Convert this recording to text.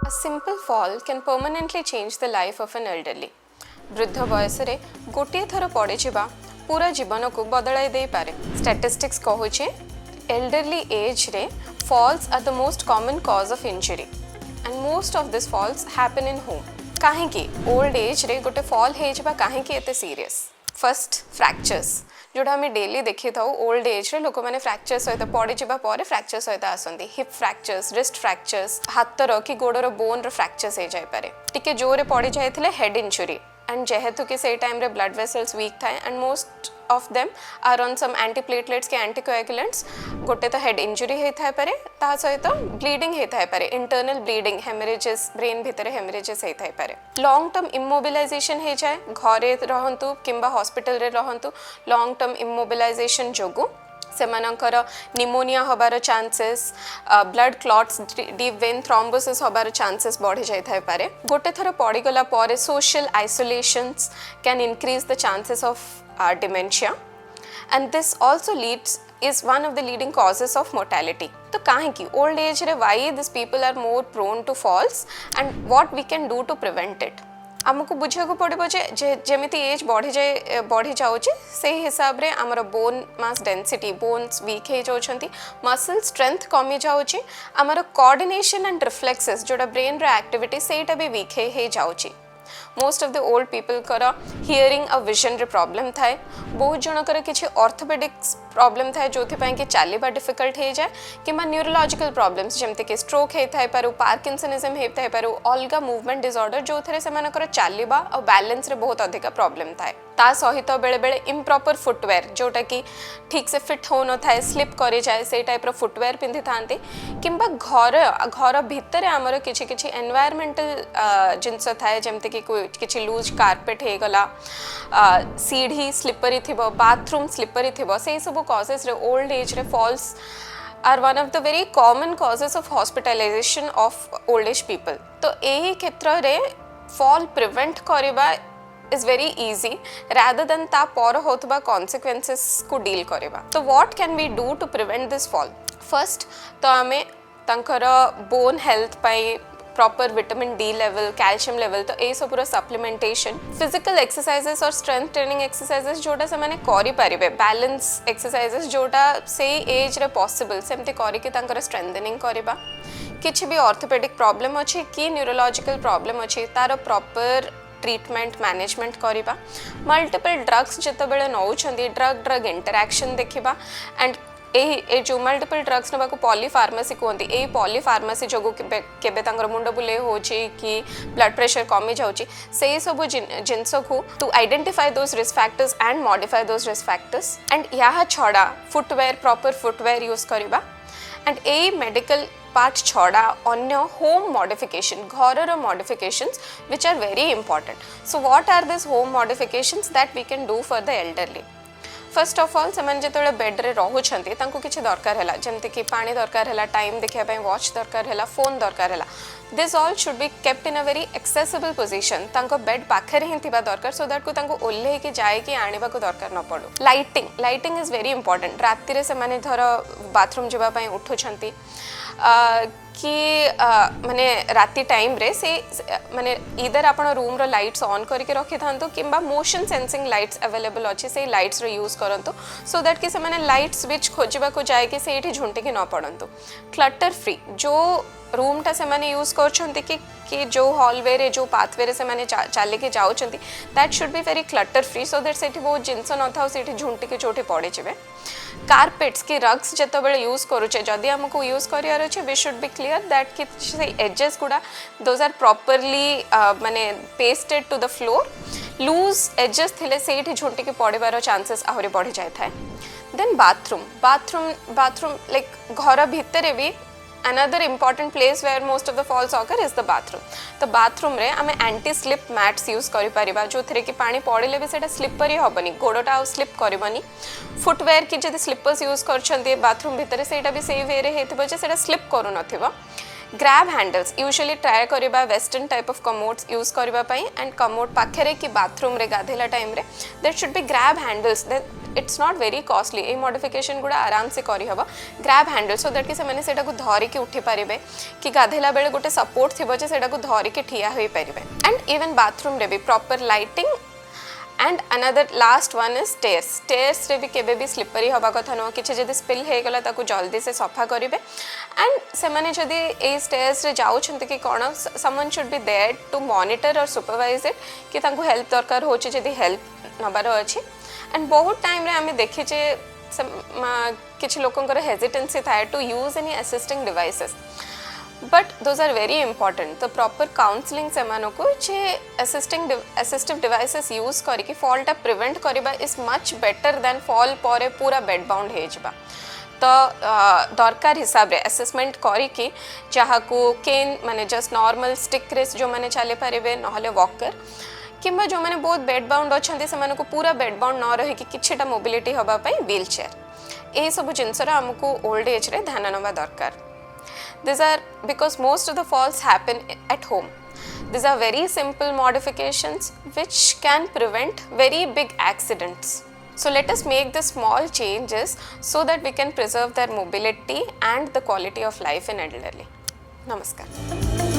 A simple fall can permanently change the life of an elderly. वृद्ध बयस रे गोटे थर पड़े पूरा जीवन को बदलाई दे पारे. Statistics कहूचे elderly age रे falls are the most common cause of injury and most of these falls happen in home. काहे कि old age रे गोटे fall हे जबा काहे कि एते serious. First fractures जोड़ा हमें डेली देखी था ओल्ड एज रे लोक मैंने फ्रैक्चर सहित पड़ी जावा पर फ्रैक्चर सहित आसंती हिप फ्रैक्चर्स रिस्ट फ्रैक्चर्स हाथर कि गोड़र बोन रो फ्रैक्चर्स हो जाय पारे टिके जोरे पड़ी जायथिले हेड इंजुरी एंड जेहेतु कि से टाइम रे ब्लड वेसल्स वीक थाए and most of them are on some antiplatelets के एंटीकोएगुलेंट्स गोटे तो हेड इंजुरी होता है पारे ता सहित ब्लीडिंग होता है पारे इंटरनल ब्लीडिंग हेमरेजेस ब्रेन भितर हेमरेजेस होता है पारे लॉन्ग टर्म इमोबिलाइजेशन हो जाए घरे रहंतु किंबा हॉस्पिटल रे रहंतु लॉन्ग टर्म इमोबिलाइजेशन जोगु सेमानकर निमोनिया होबार chances blood clots deep vein thrombosis होबार चांसेस बढ़ी जाय पारे गोटे थर पड़ी गला पारे social isolations can increase the chances of dementia and this also is one of the leading causes of mortality. तो काहे कि old age रे why these people are more prone to falls and what we can do to prevent it. आमको बुझा को पड़िबो जे जेमिति as बढ़ी जाउची से हिसाब रे हमर bone mass density bones weak हे जाउछंती मसल स्ट्रेंथ कमी जाउची हमर कोऑर्डिनेशन एंड रिफ्लेक्सेस जोडा ब्रेन रे एक्टिविटी सेटा भी वीक हे जाउची most of the old people कर हियरिंग अ विजन रे प्रॉब्लम थाए बहुत जनकर किछि ऑर्थोपेडिक्स प्रॉब्लम थाए जोथि पय कि चालिबा डिफिकल्ट हे जाय किमा न्यूरोलॉजिकल प्रॉब्लम्स जेमते कि स्ट्रोक हे थाए पारु पार्किंसनिज्म हे थाए पारु अलगा मूवमेंट डिसऑर्डर जोथरे से मानकर चालिबा और बैलेंस रे बहुत अधिक प्रॉब्लम थाए ता सहित बेले बेले इम्प्रॉपर फुटवेयर जोटा कि ठीक से फिट हो न थाए स्लिप करे जाए से टाइप रो फुटवेयर पिंधि थांते किंबा घर भितर आमर किछि किछि एनवायरमेंटल जिंस थाए जेमते कि किछि लूज कारपेट हे गला सीढ़ी स्लिपरी थिबो बाथरूम स्लिपरी थिबो से सब कॉजेस रे ओल्ड एज रे false are one of the very common causes of hospitalization of old age people. तो एही क्षेत्र रे fall prevent करिबा is very easy rather than ता पर होतबा consequences को deal करिबा. तो what can we do to prevent this fall? First तो हमें तंकर bone health पाई proper vitamin D level calcium level तो ए सब पूरा सप्लीमेंटेशन फिजिकल एक्सरसाइजेस और स्ट्रेंथ ट्रेनिंग एक्सरसाइजेस जोटा से माने करि परिबे बैलेंस एक्सरसाइजेस जोटा से एज रे पॉसिबल सेमते करि के तांकर स्ट्रेंथनिंग करबा किछि भी ऑर्थोपेडिक प्रॉब्लम अछि कि न्यूरोलॉजिकल प्रॉब्लम अछि तार प्रॉपर ट्रीटमेंट मैनेजमेंट करिबा मल्टीपल ड्रग्स जते बेले नउछंदी ड्रग इंटरैक्शन देखिबा एंड ए जो मल्टीपल ड्रग्स नबा को पॉलीफार्मेसी कहते ए पॉलीफार्मेसी जो केबे तांगर मुंड बुले होची कि ब्लड प्रेशर कमी जाउची से सब जिनस को to identify those risk factors and modify those risk factors and यहाँ छड़ा फुटवेयर प्रॉपर फुटवेयर यूज करबा एंड ए मेडिकल पार्ट छड़ा अन्य होम मॉडिफिकेशन घर modifications which are very important so what are this home modifications that we can do for the elderly first of all से जो bed रे रोचंती किसी दरकार है जमती कि पानी दरकार है टाइम देखापी वॉच दरकार है फोन दरकार है this all should be kept in a very accessible position bed पाखे ही दरकार सो दैट को ओल्हे कि जाए कि आने को दरकार न पड़ू लाइटिंग इज वेरी इंपॉर्टेंट राति से माने धर बाथरूम जावाई उठुंट कि माने राति टाइम रे से माने इधर आपण रूम रो लाइट्स ऑन करके रखि थांतो किंबा मोशन सेंसिंग लाइट्स अवेलेबल अछि से लाइट्स रो यूज करंतो सो दैट कि से माने लाइट स्विच खोजिबा को जाए कि से एठी झुंटी के न पड़ंतो क्लटर फ्री जो रूम टा से माने यूज करछंती कि जो हॉलवे रे जो पाथवे रे से माने चाले के जाउछंती that should be very clutter free so that सेठी बहुत जिंस न थाउ सेठी झुंटी के चोटी पड़े जिवे कार्पेट्स की रग्स जते बेले यूज करूचे जदी हमको यूज करियार अछि we should be clear that कि से एजेस गुडा दोज आर प्रॉपर्ली माने pasted to the floor loose edges थिले सेठी झुंटी के पड़िबार चांसेस आहुरी बढ़ी जाय थाए देन बाथरूम लाइक घर भितरे भी another important place where most of the falls occur is the bathroom. तो bathroom रे हमें anti slip mats use करि परिबा जो थरे कि पानी पड़िले भी सेटा स्लिपरी होबनी गोडटा आ स्लिप करबनी फुटवेयर की जदी स्लीपर्स यूज करछंती बाथरूम भितरे सेटा भी सेही वे रे हेतबो जे सेटा स्लिप करू नथिबो ग्रैब हैंडल्स यूजुअली ट्राए करबा western type of commodes use करबा पई एंड कमोड पाखरे कि बाथरूम रे गाधेला टाइम रे there should be grab handles that it's not very costly a modification गुड़ा आराम से करी हबा ग्रैब हैंडल सो दैट कि से माने सेटा को धरि के उठी परिबे कि गाधेला बेले गोटे सपोर्ट थिबो जे सेटा को धरि के ठिया होई परिबे एंड इवन बाथरूम रे भी proper lighting and another last one is stairs रे भी केबे भी स्लिपरी हवा कथा न किछि जदि स्पिल हे गला ताकू जल्दी से सफा करिवे एंड से माने जदि ए स्टेयर्स रे जाउ छंत कि कोन someone should be there to monitor और सुपरवाइज इट कि तांकू हेल्प दरकार होछि जदि हेल्प नबार अछि एंड बहुत टाइम रे हमें देखि जे किछि लोकंकर हेजिटेंसी थाए to use any assisting devices but those are very important the proper counseling सेमानो को जे assistive devices use करी कि fall टा prevent करिबा is much better than fall परे पूरा bed bound हे जबा तो दरकार हिसाब रे असेसमेंट करी कि जहा को केन माने जस्ट नॉर्मल स्टिक रेस जो माने चले परिबे नहले वॉकर किंबा जो माने बहुत बेड बाउंड अछंती सेमानो को पूरा बेड बाउंड न रही कि किछटा मोबिलिटी हबा पई व्हील चेयर ए सब जिंसरा हमको ओल्ड एज रे ध्यान नबा दरकार These are because most of the falls happen at home. These are very simple modifications which can prevent very big accidents. So let us make the small changes so that we can preserve their mobility and the quality of life in elderly. Namaskar.